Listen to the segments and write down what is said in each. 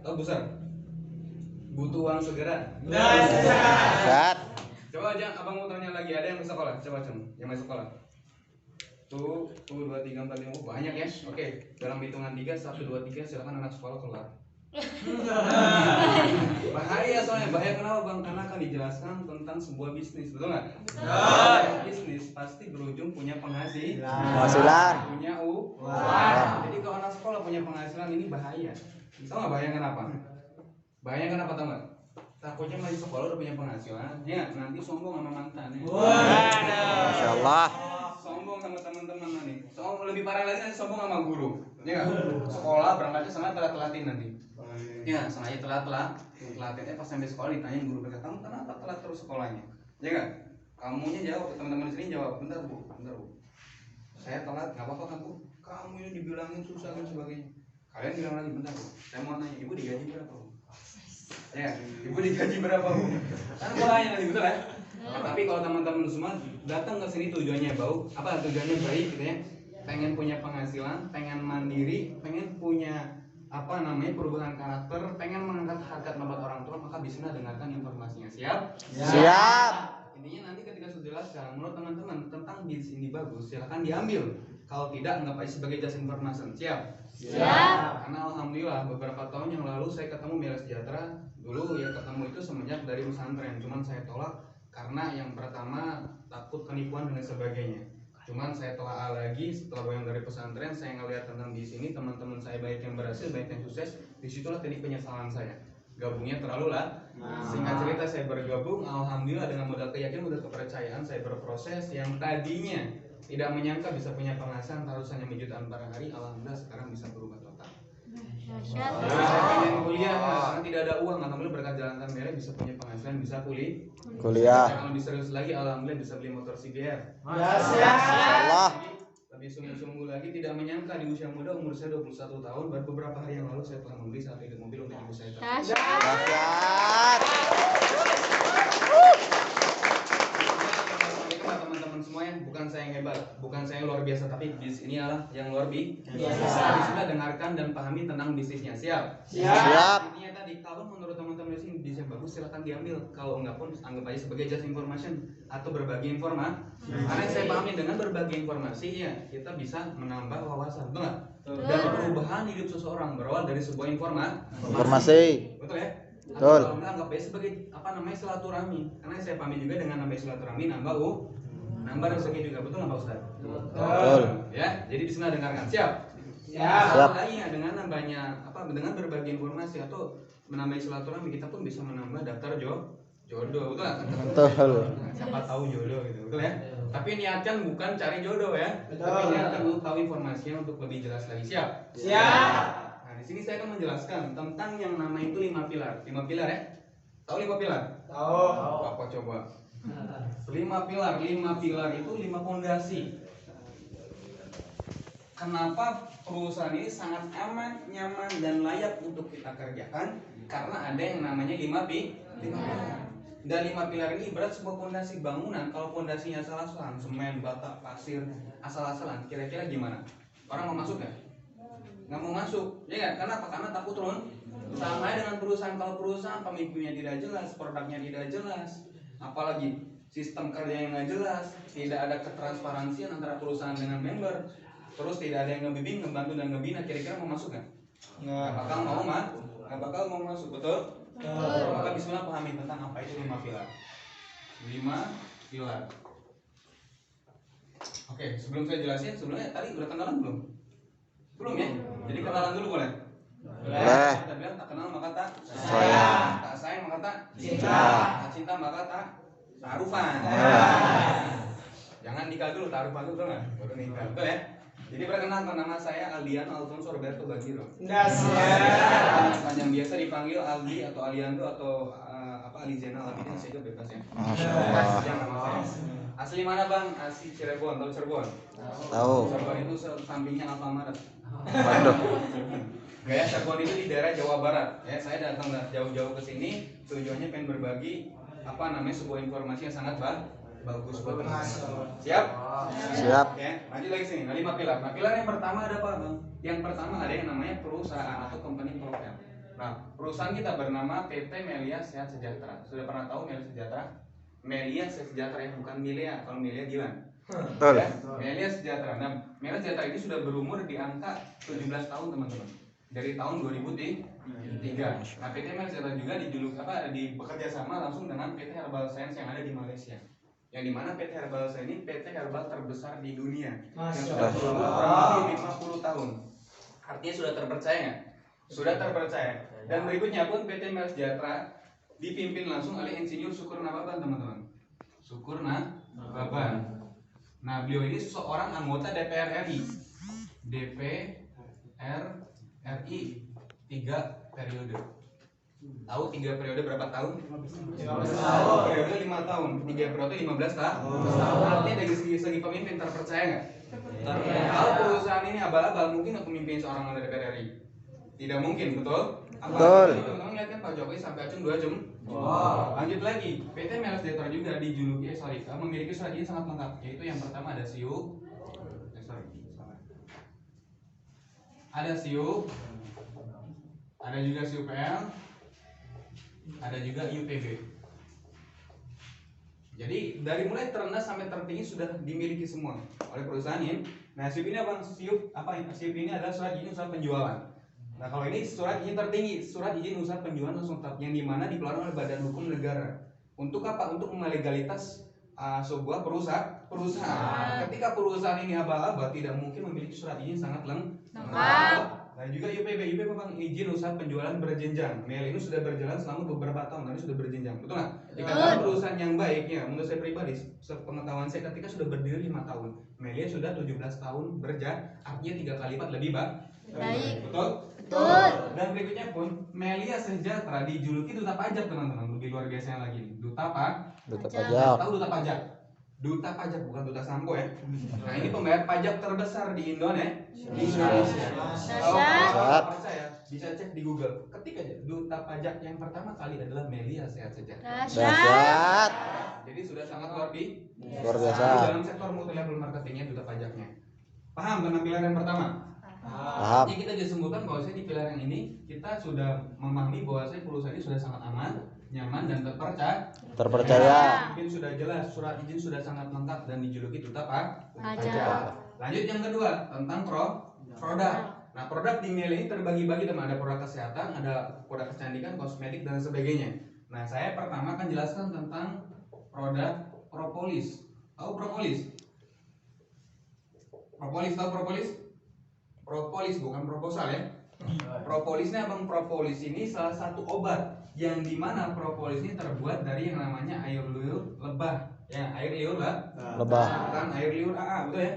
Tahu besar? Butuh uang segera. Set. Coba aja abang mau tanya lagi, ada yang ke sekolah? Coba yang masuk sekolah. Tuh, 2, 3, 4, 5, banyak ya. Oke, dalam hitungan 3, 1, 2, 3, silakan anak sekolah keluar. Bahaya soalnya, bahaya kenapa bang? Karena akan dijelaskan tentang sebuah bisnis, betul nggak? Bisnis pasti berujung punya Penghasilan. punya uang. Jadi kalau anak sekolah punya penghasilan ini bahaya. Tahu nggak bahaya kenapa? Bahaya kenapa tahu nggak? Takutnya masih sekolah udah punya penghasilan, ya nanti sombong sama mantannya. Masya Allah. Sombong sama teman-teman nanti. Lebih parah lagi nanti sombong sama guru. Ya nggak? Sekolah berangkatnya sangat telat-telatin nanti. Ya, sengaja telatinnya pas sampai sekolah ditanyain guru berkata, kamu kenapa telat terus sekolahnya? Ya nggak? Kamunya jawab, teman-teman di sini jawab, bentar bu. Saya telat, nggak apa-apa kan bu? Kamu ini dibilangin susah dan sebagainya. Kalian bilang lagi, bentar bu. Saya mau nanya, ibu digaji berapa bu? Ya, ibu digaji berapa bu? Kan bolanya nanti betul ya. Tapi kalau teman-teman semua datang ke sini tujuannya tujuannya baik gitu ya. Pengen punya penghasilan, pengen mandiri, pengen punya perubahan karakter, pengen mengangkat harkat martabat orang tua, maka bisa dengarkan informasinya. Siap? Siap. Intinya nanti ketika sudah jelaskan menurut teman-teman tentang bisnis ini bagus, silakan diambil. Kalau tidak, anggap aja sebagai just information. Siap? Karena alhamdulillah beberapa tahun yang lalu saya ketemu Mira Sejahtera. Dulu ya ketemu itu semenjak dari pesantren, cuman saya tolak karena yang pertama takut penipuan dan sebagainya. Cuman saya telah lagi setelah bayang dari pesantren, saya ngelihat tentang di sini teman-teman saya baik yang berhasil, baik yang sukses. Disitulah titik penyesalan saya. Gabungnya terlalu lah. Singkat cerita saya bergabung, alhamdulillah dengan modal keyakinan, modal kepercayaan saya berproses yang tadinya tidak menyangka bisa punya penghasilan ratusan jutaan per hari, alhamdulillah sekarang bisa berubah total. Saya pengen kuliah karena tidak ada uang, alhamdulillah berkat jalan merah bisa punya penghasilan, bisa kuliah. Kalau lebih serius lagi, alhamdulillah bisa beli motor CBR. Allah. Lebih sungguh-sungguh lagi, tidak menyangka di usia muda, umur saya 21 tahun, baru beberapa hari yang lalu saya telah membeli satu unit mobil untuk ibu saya. Dahsyat. Teman-teman semuanya, bukan saya yang hebat, bukan saya yang luar biasa, tapi bisnis ini adalah yang luar biasa. Sudah dengarkan dan pahami tentang bisnisnya. Siap? Intinya tadi, kalau menurut teman-teman di sini bisnis yang bagus, silahkan diambil. Kalau enggak pun anggap aja sebagai just information atau berbagi informasi. Karena yang saya pahami dengan berbagi informasi, ya kita bisa menambah wawasan, betul nggak? Dan perubahan hidup seseorang berawal dari sebuah Informasi. betul ya? Betul. Atau anggap aja sebagai silaturahmi. Karena saya pahami juga dengan nambah silaturahmi, nambah rezeki juga, betul nggak Pak Ustaz? Betul. Ya, jadi bisa dengarkan. Siap? Siap. Lagi ya, dengan dengan berbagi informasi atau menambah silaturahmi, kita pun bisa menambah daftar jodoh, betul nggak? Betul. Nah, siapa tahu jodoh gitu, betul ya? Tapi niatkan bukan cari jodoh ya, tapi niatkan untuk tahu informasinya untuk lebih jelas lagi. Siap? Nah, di sini saya akan menjelaskan tentang yang nama itu 5 pilar. 5 pilar ya? Tahu 5 pilar? Tahu. Apa coba? 5 pilar itu 5 fondasi. Kenapa perusahaan ini sangat aman, nyaman, dan layak untuk kita kerjakan? Karena ada yang namanya 5 pilar. Dan 5 pilar ini ibarat sebuah fondasi bangunan. Kalau fondasinya asal-asalan, semen, bata, pasir, asal-asalan, kira-kira gimana? Orang mau masuk nggak? Nggak mau masuk, ya nggak? Kenapa? Karena takut turun. Sama dengan perusahaan. Kalau perusahaan pemimpinnya tidak jelas, produknya tidak jelas, apalagi sistem kerja yang nggak jelas, tidak ada ketransparansian antara perusahaan dengan member, terus tidak ada yang ngebimbing, ngebantu dan ngebina, kira-kira mau masuk nggak? Nggak bakal mau masuk, betul? Maka bismillah pahami tentang apa itu 5 pilar. 5 pilar. Oke, sebelum saya jelasin, sebelumnya tadi udah kenalan belum? Belum ya? Jadi kenalan dulu boleh? Boleh. Kita bilang tak kenal maka tak Sayang. tak sayang maka tak Cinta. tak cinta maka tak taruhan. Jangan nikah dulu, taruhan dulu nggak? Baru nikah, betul ya? Jadi perkenalkan, nama saya Aldiano Alfonso Roberto Bagiro. Yang biasa dipanggil Aldi atau Aliando atau Ali Zainal Abidin, saya juga bebas ya. Masya Allah. Yang nama saya. Asli mana bang? Asli Cirebon, tahu Cirebon? Tahu. Cirebon itu sampingnya Alfamaret. Waduh. Gaya Cirebon itu di daerah Jawa Barat. Ya, saya datang jauh-jauh ke sini tujuannya pengen berbagi sebuah informasi yang sangat bagus buat teman-teman. Siap? Siap. Ya, lanjut lagi sini. Nah, 5 pilar. Nah, pilar yang pertama ada apa, Bang? Yang pertama ada yang namanya perusahaan atau company profile. Nah, perusahaan kita bernama PT Melia Sehat Sejahtera. Sudah pernah tahu Melia Sejahtera? Melia Sehat Sejahtera ya, bukan Milea. Kalau Milea Dilan. Betul. Ya, Melia Sejahtera. Nah, Melia Sejahtera ini sudah berumur di angka 17 tahun teman-teman. Dari tahun 2003. Nah, PT Melia Sejahtera juga bekerja sama langsung dengan PT Herbal Science yang ada di Malaysia. Yang dimana PT Herbal Science ini PT herbal terbesar di dunia yang sudah berumur kurang lebih 50 tahun. Artinya sudah terpercaya nggak? Sudah terpercaya. Dan berikutnya pun PT Melia Sejahtera dipimpin langsung oleh Insinyur Syukur Nababan teman-teman. Syukur Nababan. Nah, beliau ini seorang anggota DPR RI. DPR RI 3 periode. Tahu 3 periode berapa tahun? 15 tahun. Periode 5 tahun. 3 periode 15 tahun. Artinya dari segi pemimpin terpercaya nggak? Kalau perusahaan ini abal-abal, mungkin untuk memimpin seorang anggota DPR RI? Tidak mungkin, betul? Betul. Teman-teman lihat kan Pak Jokowi sampai acung 2 jam. Lanjut lagi, PT Melia Sejahtera juga dijuluki memiliki surat izin sangat lengkap. Yaitu yang pertama ada SIU, ada SIU, ada juga SIUPL, ada juga IUPB. Jadi dari mulai terendah sampai tertinggi sudah dimiliki semua oleh perusahaan ini. Nah, SIUP ini apa? SIUP ini adalah surat izin usaha penjualan. Nah, kalau ini surat izin tertinggi, surat izin usaha penjualan langsung tetap yang dimana dikeluarkan oleh Badan Hukum Negara. Untuk apa? Untuk melegalitas sebuah perusahaan. Ketika perusahaan ini abal-abal, tidak mungkin memiliki surat izin sangat lengkap. Dan juga IUPB memang izin usaha penjualan berjenjang. Mel ini sudah berjalan selama beberapa tahun, nanti sudah berjenjang, betul nggak? Dikatakan perusahaan yang baik ya, menurut saya pribadi, sepengetahuan saya ketika sudah berdiri 5 tahun, Melia sudah 17 tahun berjalan, artinya 3 kali lipat lebih baik. Betul? Betul. Dan berikutnya pun Melia Sejahtera dijuluki duta pajak teman-teman, lebih luar biasa yang lagi. Duta pajak. Tahu duta pajak? Duta pajak bukan duta sampo ya. Nah, ini pembayar pajak terbesar di Indonesia. Kalau percaya bisa cek di Google. Ketik aja duta pajak yang pertama kali adalah Melia Sehat Sejahtera. Dahsyat. Jadi sudah sangat luar biasa. Dalam sektor multi level marketingnya duta pajaknya. Paham penampilan yang pertama? Paham. Jadi kita disebutkan bahwa di pilar yang ini kita sudah memahami bahwa perusahaan ini sudah sangat aman, nyaman dan terpercaya. Mungkin sudah jelas, surat izin sudah sangat lengkap dan dijuluki duta pajak. Lanjut yang kedua tentang produk. Nah, produk di Melia ini terbagi-bagi teman. Ada produk kesehatan, ada produk kecantikan, kosmetik dan sebagainya. Nah, saya pertama akan jelaskan tentang produk propolis. Tahu propolis? Tahu propolis? Propolis bukan proposal ya. Propolisnya abang, propolis ini salah satu obat yang dimana propolis ini terbuat dari yang namanya air liur lebah. Ya, air liur lebah. Bukan air liur AA, betul ya?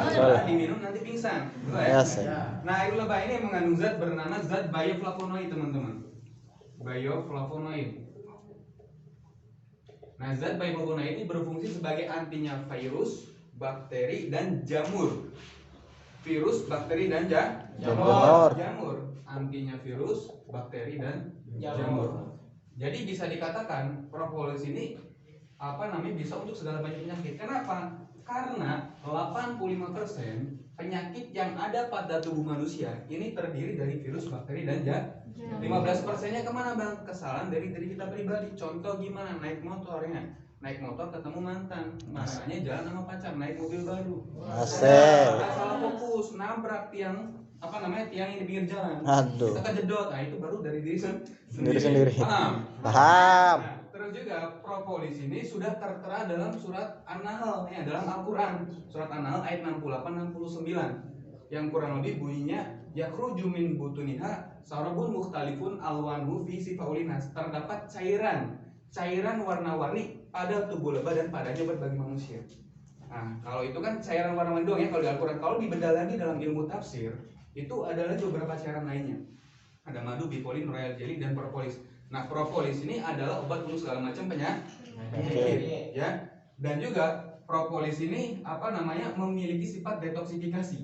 Kalau diminum nanti pingsan, betul ya? Yes. Nah, air lebah ini mengandung zat bernama zat bioflavonoid teman-teman. Bioflavonoid. Nah, zat bioflavonoid ini berfungsi sebagai antinya virus, bakteri dan jamur. Virus, bakteri dan jamur. Antinya virus, bakteri dan jamur. Jadi bisa dikatakan propolis ini bisa untuk segala macam penyakit. Kenapa? Karena 85% penyakit yang ada pada tubuh manusia ini terdiri dari virus, bakteri dan jamur. 15%-nya kemana bang? Kesalahan dari diri kita pribadi. Contoh gimana? Naik motor ketemu mantan, makanya jalan sama pacar, naik mobil baru. Salah fokus, nabrak tiang yang di pinggir jalan. Aduh. Kita kejedot, nah itu baru dari diri sendiri. Paham? Paham. Terus juga propolis ini sudah tertera dalam surat An-Nahl, dalam Al-Quran. Surat An-Nahl ayat 68-69 yang kurang lebih bunyinya yakhruju min butuniha sarabun mukhtalifun alwanhu fi sifaulinas. Terdapat cairan warna-warni pada tubuh lebah dan padanya obat bagi manusia. Nah, kalau itu kan cairan warna-warni doang ya kalau di Al-Quran. Kalau dibedah lagi dalam ilmu tafsir, itu adalah beberapa cairan lainnya. Ada madu, bipolin, royal jelly dan propolis. Nah, propolis ini adalah obat untuk segala macam penyakit, ya. Dan juga propolis ini memiliki sifat detoksifikasi.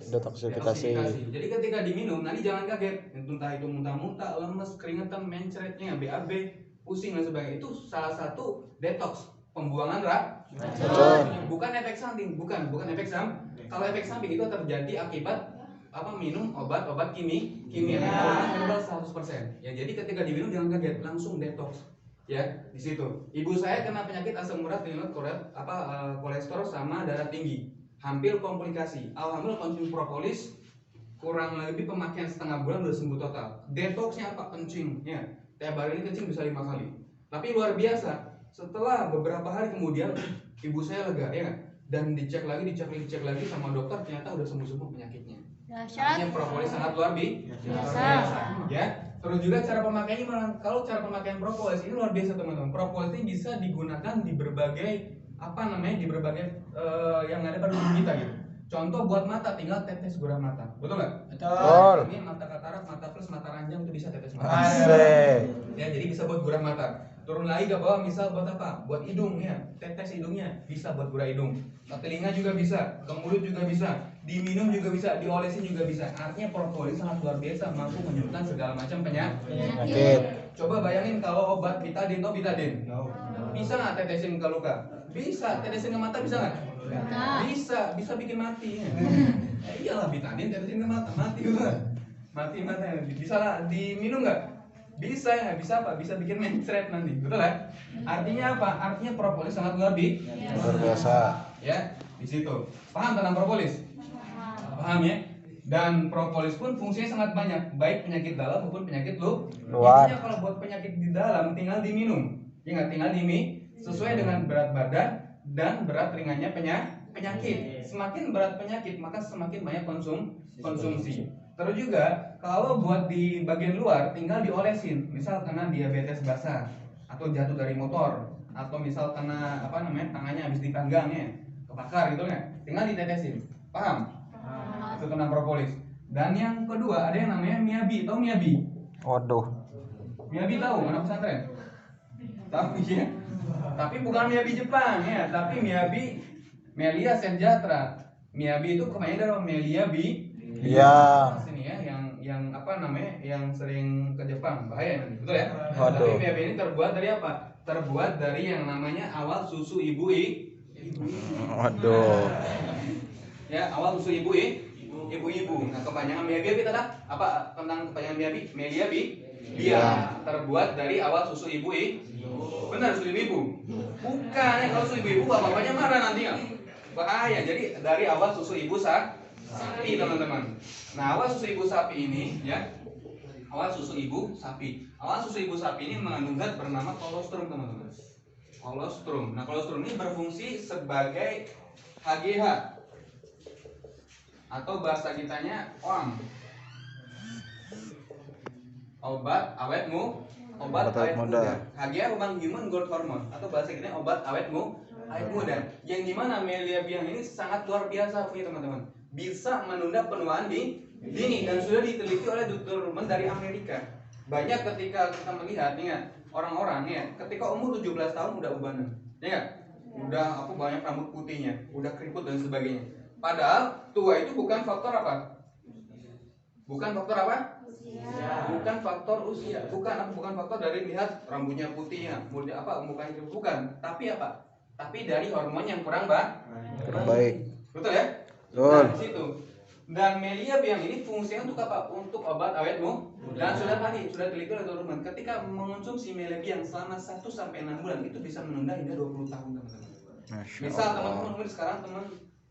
Detoksifikasi. Jadi ketika diminum, nanti jangan kaget, entah itu muntah-muntah, lemes, keringetan, mencretnya, BAB, pusing dan sebagainya. Itu salah satu detoks, pembuangan racun. Bukan efek samping, bukan efek samping. Kalau efek samping itu terjadi akibat minum obat-obat kimia herbal 100%. Ya, jadi ketika diminum jangan kaget, langsung detox. Ya, di situ. Ibu saya kena penyakit asam urat, kolesterol sama darah tinggi. Hampir komplikasi. Alhamdulillah konsumsi propolis kurang lebih pemakaian setengah bulan udah sembuh total. Detoxnya apa? Kencing. Ya, tiap hari ini kencing bisa 5 kali. Tapi luar biasa. Setelah beberapa hari kemudian ibu saya lega, ya kan? Dan dicek lagi sama dokter, ternyata udah sembuh penyakitnya. Artinya propolis sangat luar biasa. Ya. Terus juga cara pemakaiannya, kalau cara pemakaian propolis ini luar biasa teman-teman. Propolis ini bisa digunakan di berbagai yang ada pada tubuh kita gitu. Contoh buat mata, tinggal tetes gurah mata, betul nggak? Betul. Ini mata katarak, mata plus, mata ranjang itu bisa tetes mata. Asik. Ya, jadi bisa buat gurah mata. Turun lagi ke bawah, misal buat apa? Buat hidung ya, tetes hidungnya bisa buat gurah hidung. Ke telinga juga bisa, ke mulut juga bisa, diminum juga bisa, diolesin juga bisa. Artinya propolis sangat luar biasa, mampu menyembuhkan segala macam penyakit. Coba bayangin kalau obat betadine atau betadine, bisa nggak tetesin ke luka? Bisa. Tetesin ke mata bisa nggak? Bisa bikin mati. Ya. Iyalah betadine tetesin ke mata, mati mata. Bisa lah diminum nggak? Bisa ya, bisa apa? Bisa bikin mencret nanti, betul ya? Artinya apa? Artinya propolis sangat luar biasa. Ya, di situ. Paham tentang propolis? Paham ya? Dan propolis pun fungsinya sangat banyak, baik penyakit dalam maupun penyakit luar. Intinya kalau buat penyakit di dalam tinggal diminum. Ingat, tinggal sesuai dengan berat badan dan berat ringannya penyakit. Semakin berat penyakit, maka semakin banyak konsumsi. Terus juga kalau buat di bagian luar tinggal diolesin, misal kena diabetes basah atau jatuh dari motor atau misal kena tangannya habis dipanggang ya, kebakar gitu kan, tinggal ditetesin. Paham? Itu tentang propolis. Dan yang kedua ada yang namanya miabi. Tahu miabi? Waduh. Miabi tahu anak pesantren? Tahu ya. Tapi bukan miabi Jepang ya, tapi miabi Melia Senjatra. Miabi itu kebanyakan dari Melia Iya. Sini ya, yang sering ke Jepang, bahaya nanti, betul ya? Waduh. Tapi miabi ini terbuat dari apa? Terbuat dari yang namanya awal susu ibu. Waduh. Ya, awal susu ibu. Nah, kepanjangan miabi kita tahu apa tentang kepanjangan miabi? Melia dia terbuat dari awal susu ibu. Benar, susu ibu. Bukan ya, kalau susu ibu bapaknya marah nanti ya. Bahaya. Jadi dari awal susu ibu sapi teman-teman. Nah, awal susu ibu sapi ini ya. Awal susu ibu sapi ini mengandung zat bernama kolostrum teman-teman. Kolostrum. Nah, kolostrum ini berfungsi sebagai HGH atau bahasa kitanya OAM. Obat awet muda. HGH bukan human growth hormone atau bahasa kitanya obat awet muda. Yang dimana Melia biang ini sangat luar biasa teman-teman. Bisa menunda penuaan dini dan sudah diteliti oleh dokter dari Amerika. Banyak ketika kita melihat orang-orang ya, ketika umur 17 tahun udah ubanan. Ya, udah banyak rambut putihnya, udah keriput dan sebagainya. Padahal tua itu bukan faktor apa? Bukan faktor usia. Bukan faktor dari lihat rambutnya putihnya, mukanya keriput, bukan. Tapi apa? Tapi dari hormon yang kurang baik. Betul ya? Nah, di situ. Dan Melia biang ini fungsinya untuk apa? Untuk obat awetmu. Dan sudah teliti oleh teman-teman. Ketika mengonsumsi Melia biang selama 1 sampai 6 bulan itu bisa menunda hingga 20 tahun teman-teman. Misal teman-teman umur sekarang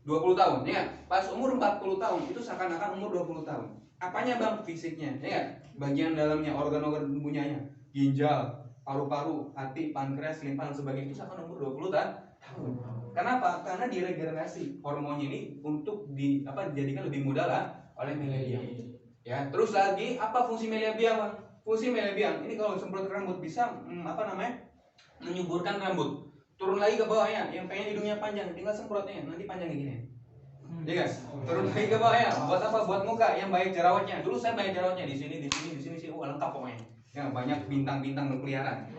20 tahun, ya. Pas umur 40 tahun itu seakan-akan umur 20 tahun. Apanya bang? Fisiknya, ya. Bagian dalamnya, organ-organ tubuhnya, ginjal, paru-paru, hati, pankreas, limpa dan sebagainya itu seakan umur 20 tahun. Kenapa? Karena diregenerasi hormonnya ini untuk dijadikan lebih mudah lah oleh Melia biang. Ya, terus lagi apa fungsi Melia biang, Bang? Fungsi Melia biang ini kalau semprot rambut bisa menyuburkan rambut. Turun lagi ke bawahnya, yang pengen hidungnya panjang tinggal semprotnya, nanti panjang kayak gini. Ya guys, turun lagi ke bawahnya. Buat apa? Buat muka yang banyak jerawatnya. Dulu saya banyak jerawatnya di sini, lengkap pokoknya. Ya, banyak bintang-bintang berkeliaran.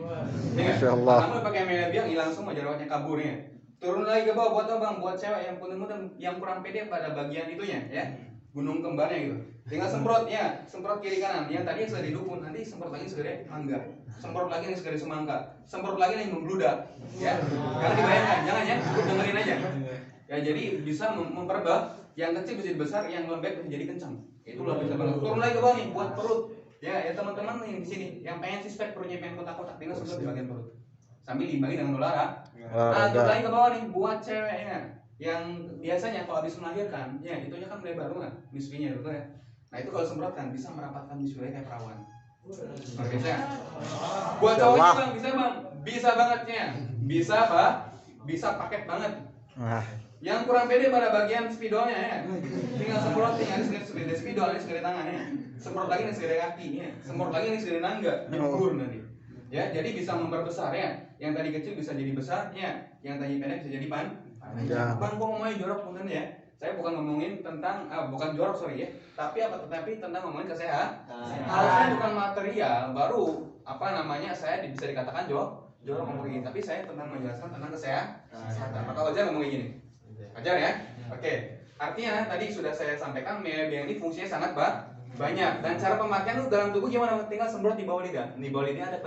Ya, namun pakai Melia biang hilang semua jerawatnya, kaburnya. Turun lagi ke bawah buat apa bang? Buat cewek yang punten-punten yang kurang pede pada bagian itunya ya, gunung kembarnya gitu. Tinggal semprot kiri kanan. Yang tadi sudah didukun, nanti semprot lagi segera mangga, semprot lagi nih segera semangka, semprot lagi nih membludak. Ya, jangan dibayangkan, jangan ya, dengerin aja. Ya, jadi bisa memperbah yang kecil bisa jadi besar, yang lembek bisa jadi kencang. Itu luar biasa banget. Turun lagi ke bawah nih buat perut. Ya teman-teman yang di sini yang pengen six pack perutnya pengen kotak-kotak, tinggal semprot di bagian perut. Sambil diimbangi dengan olahraga. Turun lagi ke bawah nih buat ceweknya yang biasanya kalau habis melahirkan, ya itunya kan melebar banget biskuitnya, betul ya. Nah itu kalau semprotkan bisa merapatkan biskuitnya kayak perawan. Luar biasa. Buat cowoknya bang, bisa bangetnya, bisa pak, bisa paket banget. Yang kurang pede pada bagian spidolnya ya, tinggal semprot, tinggal segede spidol, ini segede tangannya, semprot lagi ini segede kaki, ya. Semprot lagi ini segede nangga, nyebur nanti. Ya, jadi bisa memperbesar ya. Yang tadi kecil bisa jadi besar, ya. Yang tadi pendek bisa jadi panjang. Bang, kok ngomongin jorok punten ya? Saya bukan ngomongin tentang bukan jorok sorry ya, tapi tentang ngomongin kesehatan. Harusnya bukan material, baru saya bisa dikatakan jorok ngomong gini, tapi saya tentang menjelaskan tentang kesehatan. Maka wajar ngomong gini. Wajar ya? Oke. Artinya tadi sudah saya sampaikan media ini fungsinya sangat banyak, dan cara pemakaian itu dalam tubuh gimana? Tinggal semprot di bawah lidah. Di bawah lidah ada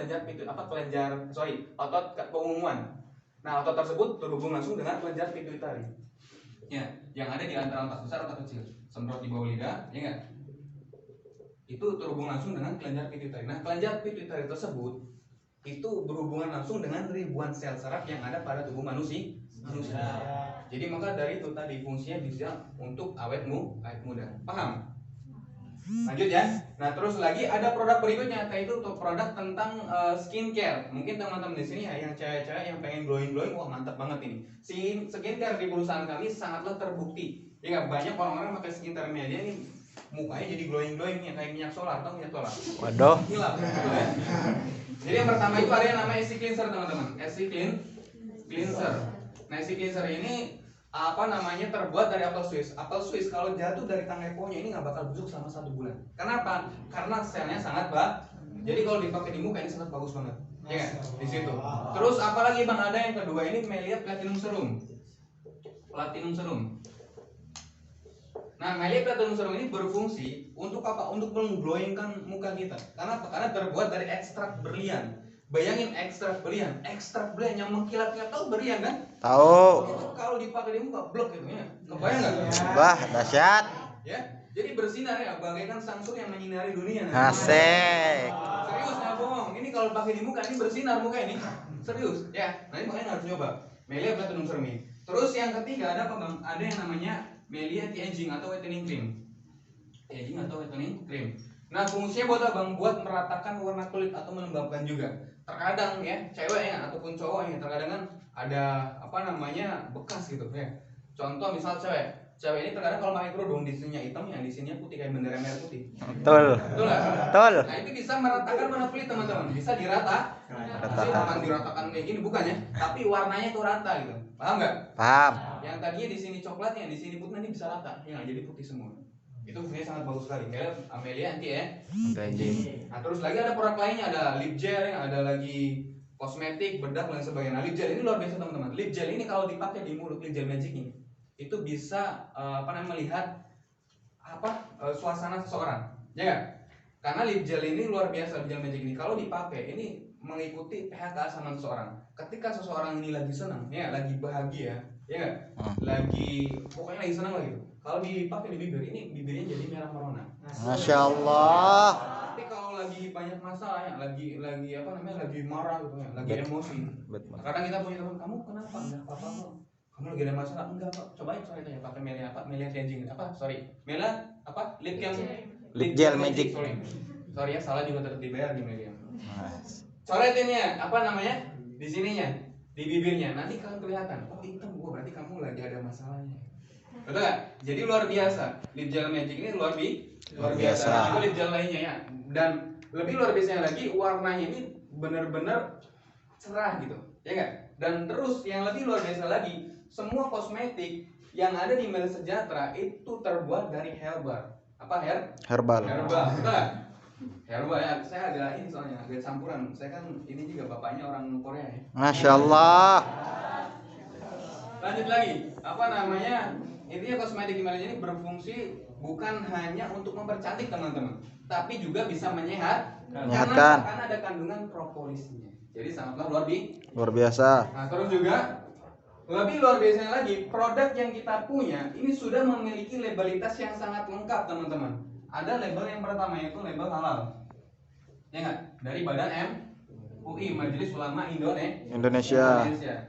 otot pengumuman. Nah, otot tersebut terhubung langsung dengan kelenjar pituitari. Ya, yang ada di antara otak besar otak kecil. Semprot di bawah lidah, ya enggak? Itu terhubung langsung dengan kelenjar pituitari. Nah, kelenjar pituitari tersebut itu berhubungan langsung dengan ribuan sel saraf yang ada pada tubuh manusia. Jadi maka dari itu tadi fungsinya bisa untuk awet muda. Paham? Lanjut ya. Nah, terus lagi ada produk berikutnya, yaitu untuk produk tentang skincare. Mungkin teman-teman di sini ya yang cewek-cewek yang pengen glowing, wah mantap banget ini. Skincare di perusahaan kami sangatlah terbukti. Ya nggak, banyak orang-orang pakai skincare media ini mukanya jadi glowing ya kayak minyak solar, atau minyak solar. Waduh. Hilap, gitu ya. Jadi yang pertama itu ada yang namanya SC Cleanser teman-teman. SC Cleanser. Nah, SC Cleanser ini terbuat dari apel Swiss. Apel Swiss kalau jatuh dari tangkai pohonnya ini nggak bakal busuk selama 1 bulan. Kenapa? Karena selnya sangat jadi kalau dipakai di muka ini sangat bagus banget. Ya kan? Di situ. Terus apalagi bang, ada yang kedua ini Melia Platinum Serum. Nah, Melia Platinum Serum ini berfungsi untuk apa? Untuk mengglowingkan muka kita. Karena terbuat dari ekstrak berlian. Bayangin ekstrak berlian yang mengkilat-kilat, tahu berlian kan? Tahu. Itu kalau dipakai di muka blok gitu ya. Kebayang nggak? Wah, dahsyat. Ya, jadi bersinar ya, bagaikan samsung yang menyinari dunia. Asik. Serius nggak bohong. Ini kalau pakai di muka ini bersinar muka ini. Serius ya. Nah, ini makanya harus coba. Melia Platinum Serum ini. Terus yang ketiga ada apa bang? Ada yang namanya Melia Anti-Aging atau Whitening Cream. Nah, fungsinya buat apa bang? Buat meratakan warna kulit atau melembabkan juga. Terkadang ya, cewek ya ataupun cowok ya, terkadang kan ada bekas gitu ya. Contoh misal cewek ini terkadang kalau pakai kerudung di sininya hitam, yang di sininya putih kayak bendera merah putih. Betul. Betul. Nah, itu bisa meratakan warna kulit teman-teman. Bisa bukan diratakan kayak gini bukannya, tapi warnanya tuh rata gitu. Paham nggak? Paham. Yang tadinya di sini coklat, yang di sini putih, nanti bisa rata, ya jadi putih semua. Itu fungsinya sangat bagus sekali. Amelia Anti-Aging. Nah, terus lagi ada produk lainnya, ada lip gel, ada lagi kosmetik, bedak dan sebagainya. Nah, lip gel ini luar biasa teman-teman. Lip gel ini kalau dipakai di mulut, lip gel magic ini, itu bisa melihat suasana seseorang, ya nggak? Karena lip gel ini luar biasa, lip gel magic ini kalau dipakai ini mengikuti pH keasaman seseorang. Ketika seseorang ini lagi senang, ya lagi bahagia, ya nggak? Pokoknya lagi senang lagi. Kalau dipakai di bibir, ini bibirnya jadi merah merona. Masya Allah. Tapi kalau lagi banyak masalah ya, lagi marah gitu ya, lagi emosi. Kadang kita punya teman, kamu kenapa? Enggak apa-apa kok. Kamu lagi ada masalah? Enggak kok. Cobain tanya pakai Melia Anti-Aging. Lip gel magic. Sorry ya, salah juga tetap dibayar di Melia. Coretin ya, di sininya, di bibirnya. Nanti kalau kelihatan, oh hitam, berarti kamu lagi ada masalahnya. Betul gak? Jadi luar biasa. Lip gel magic ini luar biasa. Dan juga lip gel lainnya ya. Dan lebih luar biasanya lagi, warnanya ini benar-benar cerah gitu, ya nggak? Dan terus yang lebih luar biasa lagi, semua kosmetik yang ada di Melia Sejahtera itu terbuat dari herbal. Apa herbal? Betul gak? Herbal ya. Saya agak campuran. Saya kan ini juga bapaknya orang Korea ya. Masya Allah. Lanjut lagi, intinya kosmetik di Melia ini berfungsi bukan hanya untuk mempercantik teman-teman, tapi juga bisa menyehatkan. Karena ada kandungan propolisnya. Jadi sangatlah luar biasa. Nah, terus juga lebih luar biasanya lagi, produk yang kita punya ini sudah memiliki labelitas yang sangat lengkap teman-teman. ada label yang pertama yaitu label halal. Ya enggak? Dari Badan MUI, Majelis Ulama Indonesia.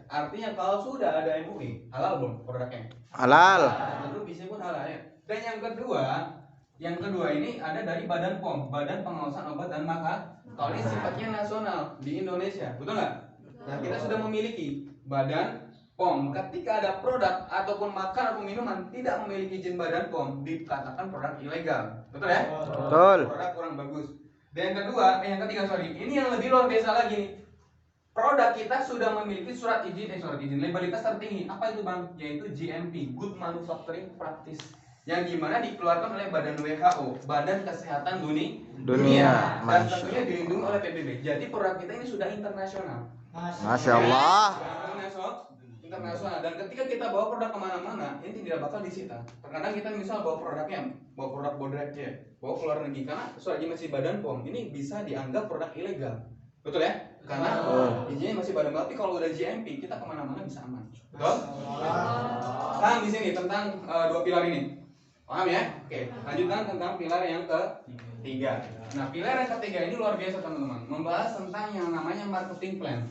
Artinya kalau sudah ada MUI, halal belum produknya? Halal. Lalu bisa pun halal ya. Dan yang kedua ini ada dari Badan POM, Badan Pengawasan Obat dan Makanan. Kalau ini sifatnya nasional di Indonesia, betul nggak? Nah, kita sudah memiliki Badan POM. Ketika ada produk ataupun makan atau minuman tidak memiliki izin Badan POM, dikatakan produk ilegal, betul ya? Betul. Produk kurang bagus. Dan yang ketiga, ini yang lebih luar biasa lagi nih. Produk kita sudah memiliki surat izin legalitas tertinggi. Apa itu bang? Yaitu GMP, Good Manufacturing Practice, yang dimana dikeluarkan oleh Badan WHO, Badan Kesehatan Dunia, dan tentunya dilindungi oleh PBB. Jadi produk kita ini sudah internasional. Masya Allah. Internasional. Dan ketika kita bawa produk kemana-mana, ini tidak bakal disita. Terkadang kita misal bawa produk bodrek ya, bawa ke luar negeri karena surat izin masih Badan POM, ini bisa dianggap produk ilegal, betul ya? Karena izinnya masih Badan POM. Tapi kalau udah GMP, kita kemana-mana bisa aman, betul? Paham di sini tentang dua pilar ini? Paham ya? Oke, lanjutkan tentang pilar yang ketiga. Nah, pilar yang ketiga ini luar biasa teman-teman. Membahas tentang yang namanya marketing plan.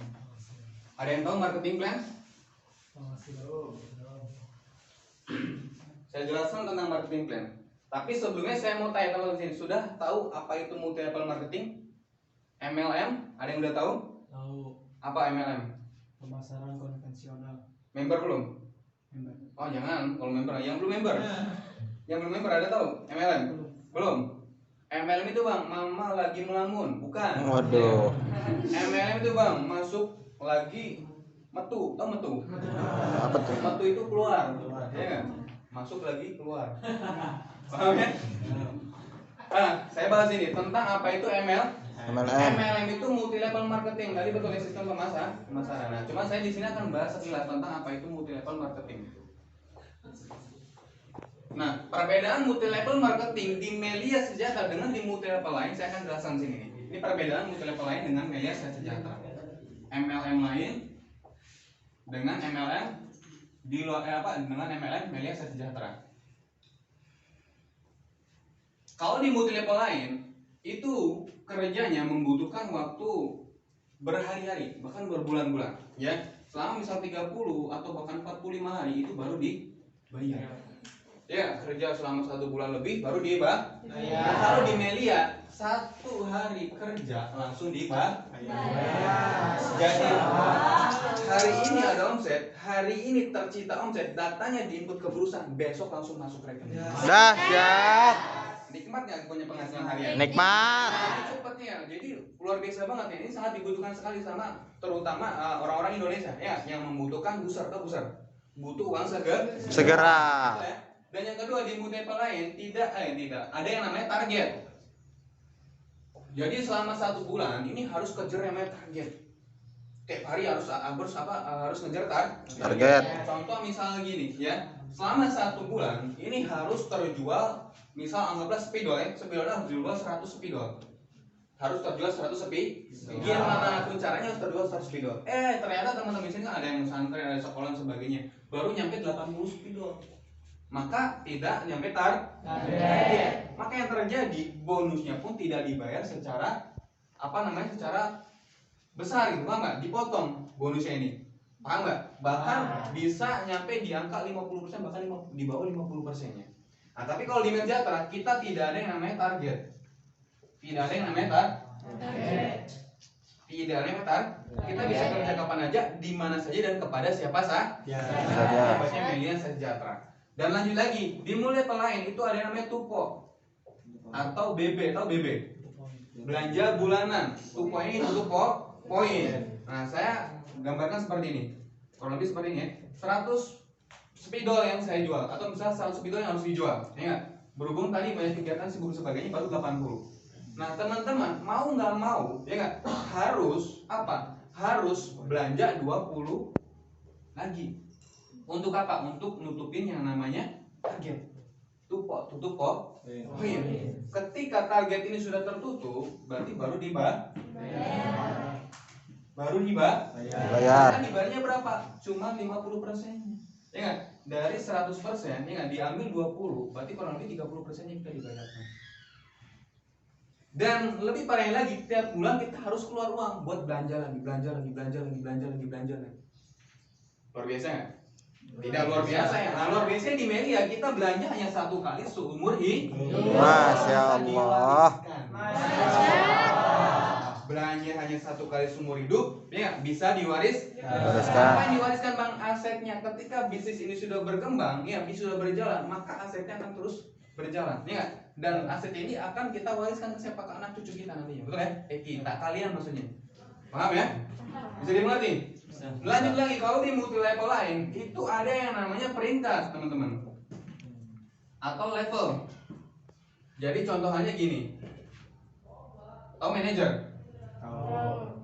Ada yang tahu marketing plan? Saya jelaskan tentang marketing plan. Tapi sebelumnya saya mau tanya teman-teman sini, sudah tahu apa itu multi level marketing? MLM? Ada yang udah tahu? Tahu. Apa MLM? Pemasaran konvensional. Member belum? Member. Oh jangan, kalau member, yang belum member. Yang belum member ada tahu MLM? Belum. MLM itu bang, mama lagi melamun, bukan? Waduh. MLM itu bang, masuk lagi metu, tau metu? Apa tuh? Metu itu keluar, ya kan? Masuk lagi keluar. Paham ya? Nah, saya bahas ini tentang apa itu MLM. MLM itu multi level marketing. Tadi betul ya, sistem pemasaran. Nah, cuma saya di sini akan bahas sekilas tentang apa itu multi level marketing. Nah, perbedaan multi level marketing di Melia Sejahtera dengan di multi level lain saya akan jelaskan sini. Ini perbedaan multi level lain dengan Melia Sejahtera. MLM lain dengan MLM di luar dengan MLM Melia Sejahtera. Kalau di multi level lain itu kerjanya membutuhkan waktu berhari-hari, bahkan berbulan-bulan, ya. Selama misal 30 atau bahkan 45 hari itu baru dibayar. Ya, kerja selama 1 bulan lebih baru dibayar. Nah, kalau di Melia 1 hari kerja langsung dibayar. Jadi hari ini ada omset, hari ini tercipta omset, datanya diinput ke perusahaan, besok langsung masuk rekening. Dahsyat. Nikmat nggak punya penghasilan harian? Nikmat. Cepatnya, jadi luar biasa banget ya. Ini sangat dibutuhkan sekali sama terutama orang-orang Indonesia ya yang membutuhkan butuh uang segera. Dan yang kedua di multi level lain tidak ada yang namanya target. Jadi selama 1 bulan ini harus kejar yang namanya target. Tiap hari harus ngejar target. Contoh misalnya gini ya, selama 1 bulan ini harus terjual, misal anggaplah spidol ya, spidolnya harus dijual 100 spidol. Harus terjual 100 spidol. Gimana pun caranya harus terjual 100 spidol. Ternyata teman-teman sini kan ada yang pesantren, ada sekolah dan sebagainya, baru nyampe 80 spidol. Maka tidak nyampe target. Maka yang terjadi bonusnya pun tidak dibayar secara secara besar gitu, paham nggak? Dipotong bonusnya ini, paham nggak? Bahkan bisa nyampe di angka 50%, bahkan di bawah 50%-nya. Nah, tapi kalau di Sejahtera kita tidak ada yang namanya target. Tidak ada yang namanya target. Kita bisa kerja kapan aja, di mana saja dan kepada siapa saja. Hebatnya Melia Sejahtera. Dan lanjut lagi, di multi level lain itu ada yang namanya tupo atau BB, tahu BB? Belanja bulanan. Tupo ini untuk poin. Nah, saya gambarkan seperti ini. Kurang lebih seperti ini ya. 100 spidol yang saya jual atau misalnya 100 spidol yang harus dijual. Ingat, berhubung tadi banyak kegiatan sibuk sebagainya baru 80. Nah, teman-teman mau nggak mau, ya nggak? Harus belanja 20 lagi. Untuk apa? Untuk nutupin yang namanya target. Tutup poin. Ketika target ini sudah tertutup, berarti baru dibayar. Kan dibayarnya berapa? Cuma 50%-nya. Ya nggak? Dari 100%, ya nggak? Diambil 20, berarti kurang lebih 30%-nya kita dibayarkan. Dan lebih parahnya lagi, tiap bulan kita harus keluar uang buat belanja lagi. Luar biasa nggak? Tidak luar biasa ya. Nah, luar biasa di media kita belanja hanya satu kali seumur hidup. Masya Allah. Belanja hanya satu kali seumur hidup, ya bisa Wariskan. Apa yang diwariskan bang? Asetnya. Ketika bisnis ini sudah berkembang, ya sudah berjalan, maka asetnya akan terus berjalan, ya nggak? Dan aset ini akan kita wariskan ke siapa? Ke anak cucu kita nantinya, betul ya? Kita, kalian maksudnya. Paham ya? Bisa dimengerti? Lanjut lagi, kalau di multi level lain itu ada yang namanya peringkat, teman-teman, atau level. Jadi contohnya gini, tahu manajer?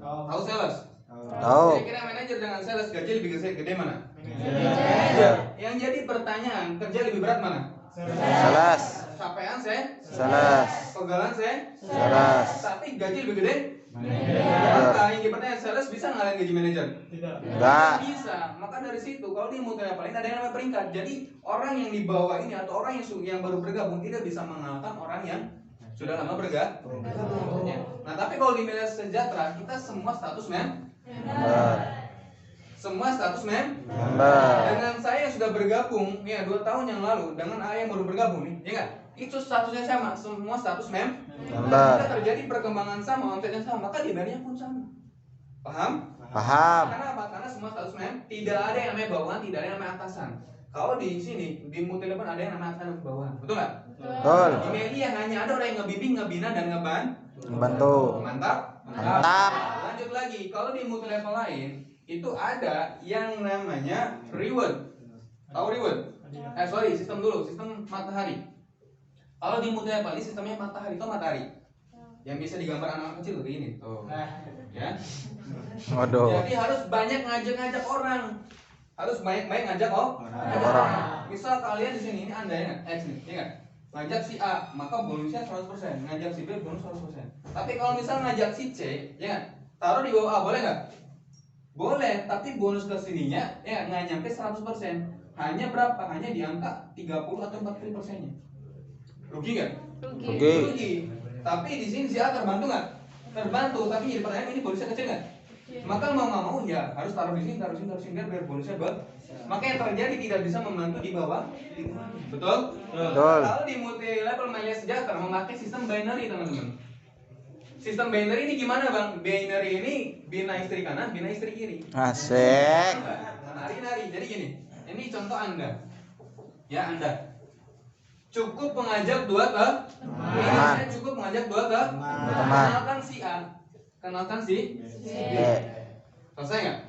Tahu sales? Tahu. Kira-kira manajer dengan sales gaji lebih gede mana? Manajer. Yang jadi pertanyaan, kerja lebih berat mana? Sales. Capaian saya? Sales. Pegalan saya? Sales. Tapi gaji lebih gede? Manajer. Maka yang pertanyaan sales bisa ngalahin gaji manajer? Enggak. Bisa. Maka dari situ kalau di multi level ini ada yang namanya peringkat. Jadi orang yang di bawah ini atau orang yang baru bergabung tidak bisa mengalahkan orang yang sudah lama bergabung. Nah, tapi kalau di Media Sejahtera kita semua status Member. semua status Member. dengan saya yang sudah bergabung ya 2 tahun yang lalu dengan ayah yang baru bergabung nih, ya nggak? Itu statusnya sama, semua status member. Jika terjadi perkembangan sama, omsetnya sama, maka dibayarnya pun sama. Paham? Paham. Karena apa? Karena semua status member, tidak ada yang namanya bawahan, tidak ada yang namanya atasan. Kalau di sini di multi level ada yang namanya atasan dan bawahan, betul nggak? Betul. Di media hanya ada orang yang ngebimbing, ngebina dan Membantu. Mantap. Mantap. Lanjut lagi, kalau di multi level lain itu ada yang namanya reward. Tahu reward? Sistem dulu, sistem matahari. Kalau di multi level ini sistemnya matahari, itu matahari. Yang bisa digambar anak kecil kayak gini. Tuh. Ya. Waduh. Jadi harus banyak ngajak orang. Harus banyak ngajak Orang. Misal kalian di sini ini Anda ya, X nih, ya nggak? Ngajak si A, maka bonusnya 100%. Ngajak si B, bonus 100%. Tapi kalau misal ngajak si C, ya nggak? Taruh di bawah A, boleh nggak? Boleh, tapi bonus kesininya ya nggak nyampe 100%. Hanya berapa? Hanya di angka 30 atau 40%-nya. Rugi nggak? Rugi. Tapi di sini si A terbantu nggak? Terbantu, tapi jadi pertanyaan ini bonusnya kecil nggak? Maka mau nggak mau ya harus taruh di sini, taruh sini biar bonusnya maka yang terjadi tidak bisa membantu di bawah. Betul? Betul. Kalau di multi level Media Sejahtera memakai sistem binary, teman-teman. Sistem binary ini gimana, Bang? Binary ini bina istri kanan, bina istri kiri. Asik. Nari. Jadi gini, ini contoh Anda. Ya, Anda. Cukup mengajak 2 teman. Saya cukup mengajak 2 teman. Kenalkan si A, kenalkan si B. Selesai nggak?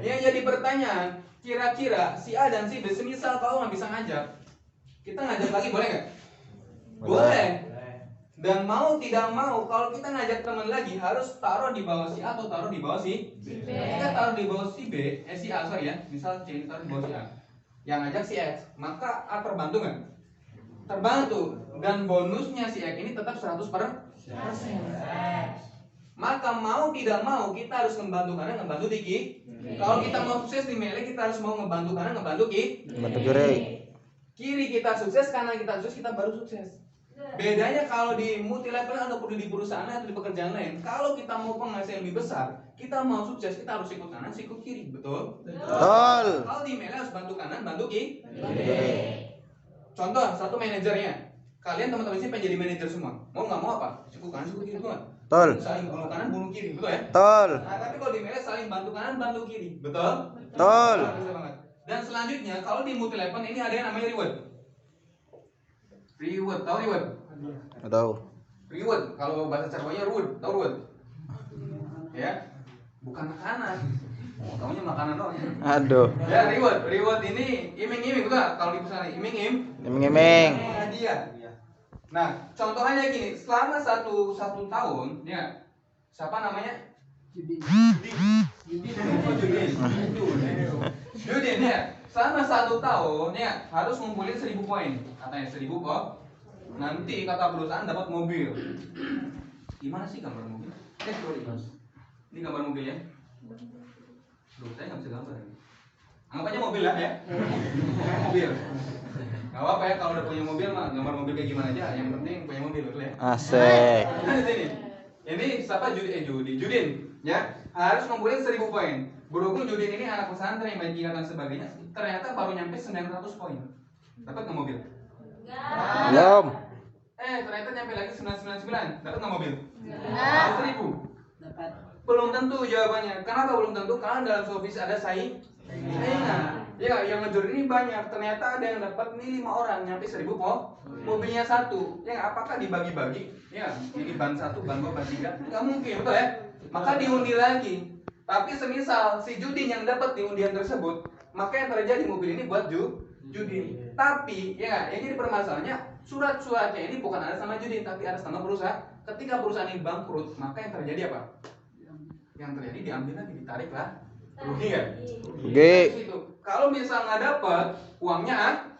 Yang jadi pertanyaan, kira-kira si A dan si B semisal kalau nggak bisa ngajak, kita ngajak lagi boleh nggak? Boleh. Dan mau tidak mau kalau kita ngajak teman lagi harus taruh di bawah si A atau taruh di bawah si B. Kita taruh di bawah si B, si A sorry ya, misal C ini taruh di bawah si A. Yang ngajak si X, maka A terbantu nggak? Terbantu. Dan bonusnya si X ini tetap 100%. Maka mau tidak mau kita harus membantu kanan, membantu kiri. Kalau kita mau sukses di melee, kita harus mau membantu kanan, membantu kiri. Membantu kiri. Kiri kita sukses, kanan kita sukses, kita baru sukses. Bedanya kalau di multi level ataupun di perusahaan atau di pekerjaan lain, kalau kita mau penghasilan lebih besar, kita mau sukses, kita harus ikut kanan, ikut kiri, betul? Betul. Kalau di melee harus bantu kanan, bantu kiri. Kiri. Contoh, satu manajernya, kalian teman-teman sini pengen jadi manajer semua, mau nggak mau apa? Ikut kanan, ikut kiri, betul nggak? Betul. Saling bunuh kanan, bunuh kiri, betul ya? Betul. Nah, tapi kalau di melee saling bantu kanan, bantu kiri, betul? Betul. Bisa banget. Dan selanjutnya, kalau di multi level ini ada yang namanya reward. Reward, tahu reward? Tahu. Reward, kalau bahasa Cerbonya reward, tahu reward? Ya, bukan makanan. Taunya makanan doang. Aduh. Ya, reward ini iming-iming, betul nggak? Kalau di perusahaan iming-iming. Iming-iming. Hadiah. Nah, contohnya gini, selama satu tahun, ya, siapa namanya? Yudin ya, selama 1 tahun ya harus ngumpulin 1000 poin, katanya 1000 kok. Nanti kata perusahaan dapat mobil. Gimana sih gambar mobil? Sorry mas, ini gambar mobilnya. Duh, saya nggak bisa gambar ini. Anggap aja mobil lah ya. Mobil. Gak apa-apa ya kalau udah punya mobil mah, gambar mobil kayak gimana aja, yang penting punya mobil betul ya. Asik. Nah, di sini. Ini siapa Judin ya. Harus ngumpulin 1000 poin. Berhubung Judin ini anak pesantren yang bajingan dan sebagainya, ternyata baru nyampe 900 poin. Dapat nggak mobil? Belum. Ternyata nyampe lagi 999. Dapat nggak mobil? Enggak. 1000. Dapat. Belum tentu jawabannya. Kenapa belum tentu? Karena dalam showbiz ada saingan. Ya, yang ngejur ini banyak. Ternyata ada yang dapat nih 5 orang nyampe 1000 mobilnya satu. Ya, apakah dibagi-bagi? Ya, ini ban 1, ban 2, ban 3. Nggak mungkin, betul ya? Maka diundi lagi. Tapi semisal si Judin yang dapat di undian tersebut, maka yang terjadi mobil ini buat Judin. Tapi ya, yang jadi permasalahannya surat-suratnya ini bukan ada sama Judin, tapi ada sama perusahaan. Ketika perusahaan ini bangkrut, maka yang terjadi apa? Yang terjadi diambil lagi, ditarik lah. Rugi nggak? Rugi. Itu. Kalau misal nggak dapat uangnya,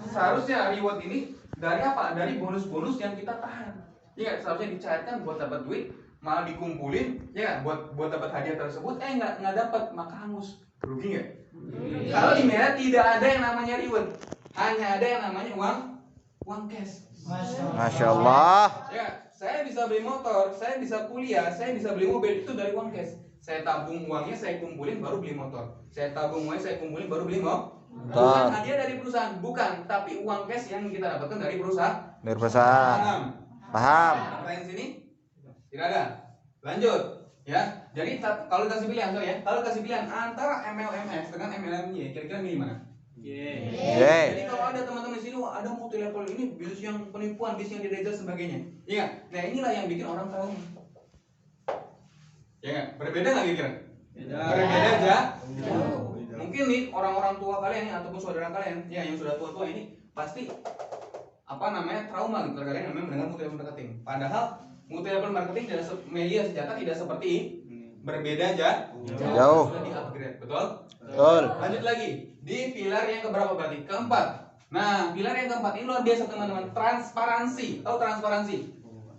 seharusnya reward ini dari apa? Dari bonus-bonus yang kita tahan. Ya, seharusnya dicairkan buat dapat duit, malah dikumpulin, ya buat dapat hadiah tersebut, nggak dapat, maka hangus. Rugi nggak? Kalau di Merah tidak ada yang namanya reward, hanya ada yang namanya uang cash. Masya Allah. Ya, saya bisa beli motor, saya bisa kuliah, saya bisa beli mobil itu dari uang cash. Saya tabung uangnya, saya kumpulin baru beli motor. Saya tabung uangnya, saya kumpulin baru beli motor. Bukan hadiah dari perusahaan, bukan, tapi uang cash yang kita dapatkan dari perusahaan. Dari perusahaan. Paham. Pertanyaan sini? Tidak ada. Lanjut, ya. Jadi kalau dikasih pilihan, sorry ya, kalau dikasih pilihan antara MLMS dengan MLMY, kira-kira milih mana? Jadi kalau ada teman-teman di sini, wah, ada multi level ini, bisnis yang penipuan, bisnis yang direjas sebagainya. Iya. Nah, inilah yang bikin orang tahu. Ya nggak? Berbeda nggak kira-kira? Berbeda aja. Mungkin nih orang-orang tua kalian nih ataupun saudara kalian, ya yang sudah tua-tua ini pasti trauma gitu terkadang namanya mendengar multi level marketing. Padahal multi level marketing dari media senjata tidak seperti ini. Berbeda aja. Jauh. Sudah di-upgrade, betul? Betul. Lanjut lagi. Di pilar yang keberapa berarti? Keempat. Nah, pilar yang keempat ini luar biasa teman-teman. Transparansi. Tahu transparansi?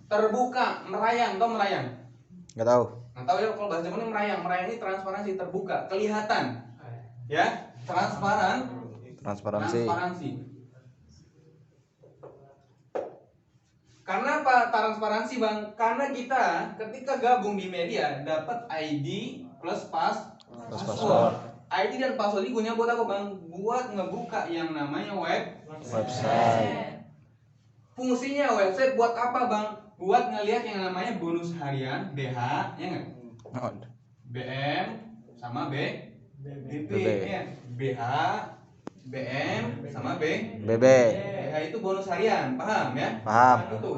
Terbuka, merayang, tahu merayang? Nggak tahu. Nah, tahu ya kalau bahasa Jawa ini merayang. Merayang ini transparansi, terbuka, kelihatan. Ya, Transparansi. Karena apa transparansi bang? Karena kita ketika gabung di media dapat ID plus password. ID dan password ini gunanya buat apa bang? Buat ngebuka yang namanya Website. Fungsinya website buat apa bang? Buat ngelihat yang namanya bonus harian BH, ya nggak? BM sama BP, ya. BH, BM sama BB. BH itu bonus harian, paham ya? Paham. Nah, itu.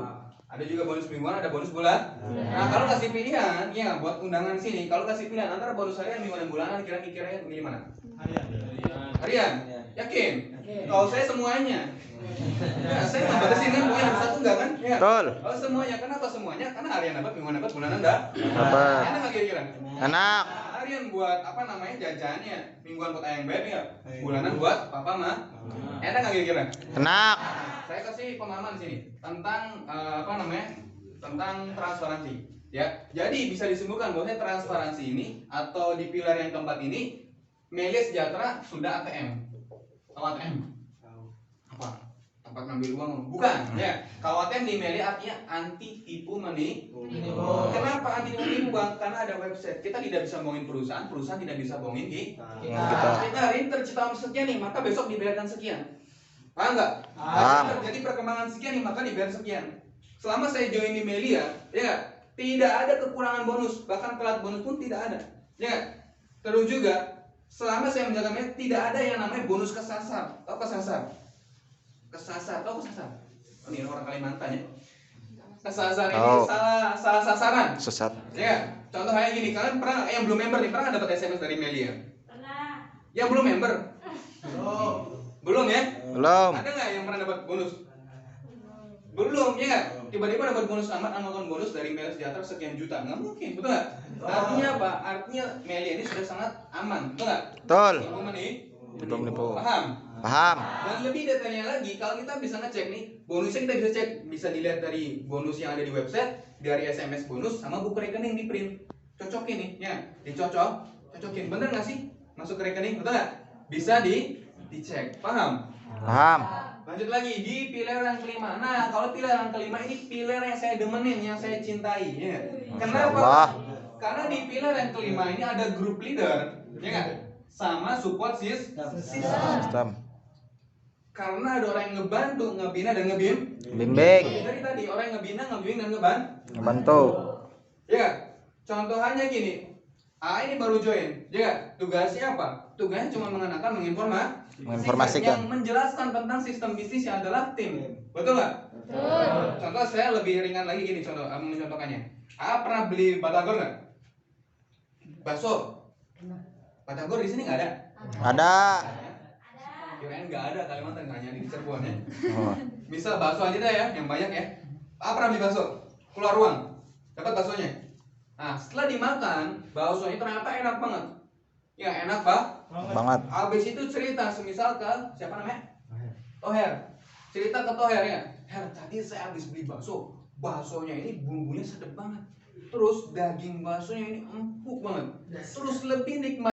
Ada juga bonus mingguan, ada bonus bulan. Nah, kalau kasih pilihan, ya buat undangan sini, kalau kasih pilihan antara bonus harian, mingguan dan bulanan, kira-kira milih mana? Harian. Yakin? Kalau saya semuanya. Ya, saya membatasin kan, pokoknya harus satu enggak kan? Ya. Betul. Kalau semuanya, kenapa semuanya? Karena harian dapat, mingguan dapat, bulanan enggak. Dapat. Enak nggak kira-kira? Enak. Harian buat jajannya, mingguan buat ayam beb ya, bulanan buat papa mah. Enak nggak kira-kira? Enak. Saya kasih pemahaman sini tentang tentang transparansi. Ya, jadi bisa disimpulkan bahwa transparansi ini atau di pilar yang keempat ini, Melia Sejahtera sudah ATM. Tahu ATM? Apa? Tempat ngambil uang? Bukan. Ya, kalau ATM di Melia artinya anti tipu menipu. Kenapa anti tipu menipu bang? Karena ada website. Kita tidak bisa bohongin perusahaan, perusahaan tidak bisa bohongin kita hari ini tercipta sekian nih, maka besok dibayarkan sekian. Paham nggak? Paham. Terjadi perkembangan sekian nih, maka dibayar sekian. Selama saya join di Melia, ya tidak ada kekurangan bonus, bahkan telat bonus pun tidak ada. Ya, terus juga selama saya menjaga Melia tidak ada yang namanya bonus kesasar. Tahu kesasar? Tahu kesasar? Oh, ini orang Kalimantan ya. Kesasar ini salah sasaran. Sesat. Ya, contoh kayak gini, kalian pernah yang belum member nih pernah dapat SMS dari Melia? Pernah. Yang belum member? Belum ya? Belum. Ada nggak yang pernah dapat bonus? Belum, ya nggak? Tiba-tiba dapat bonus amakan bonus dari Melia Sejahtera sekian juta, nggak mungkin, betul nggak? Artinya apa? Artinya Melia ini sudah sangat aman, betul nggak? Betul. Tipu paham? Paham. Dan lebih detailnya lagi, kalau kita bisa ngecek nih, bonusnya kita bisa cek, bisa dilihat dari bonus yang ada di website, dari SMS bonus, sama buku rekening di print. Cocokin nih, ya, cocokin, bener nggak sih? Masuk ke rekening, betul nggak? bisa dicek. Paham? Paham. Lanjut lagi di pilar yang kelima. Nah, kalau pilar yang kelima ini pilar yang saya demenin, yang saya cintai, ya. Masya Allah. Kenapa? Karena di pilar yang kelima ini ada group leader, ya kan? Sama support system. Sistem. Karena ada orang yang ngebantu, ngebina dan Bimbing. Dari tadi orang yang ngebina, ngebimbing dan Ngebantu. Ya kan? Contohannya gini. ini baru join, ya kan? Tugasnya apa? Tugasnya cuma mengenakan, Menginformasikan. yang menjelaskan tentang sistem bisnis yang adalah tim. Betul nggak? Betul. Contoh saya lebih ringan lagi gini, mencontohkannya. Pernah beli batagor nggak? Bakso. Batagor di sini nggak ada. Ada. Kirain nggak ada Kalimantan, hanya di Cirebon ya. Oh. Misal bakso aja deh ya, yang banyak ya. Pernah beli bakso? Keluar ruang, dapat baksonya. Nah, setelah dimakan, baksonya ternyata enak banget. Ya enak Banget. Habis itu cerita, semisal ke siapa namanya? Toher. Cerita ke Toher ya. Her, tadi saya habis beli bakso. Baksonya ini bumbunya sedap banget. Terus daging baksonya ini empuk banget. Terus lebih nikmat.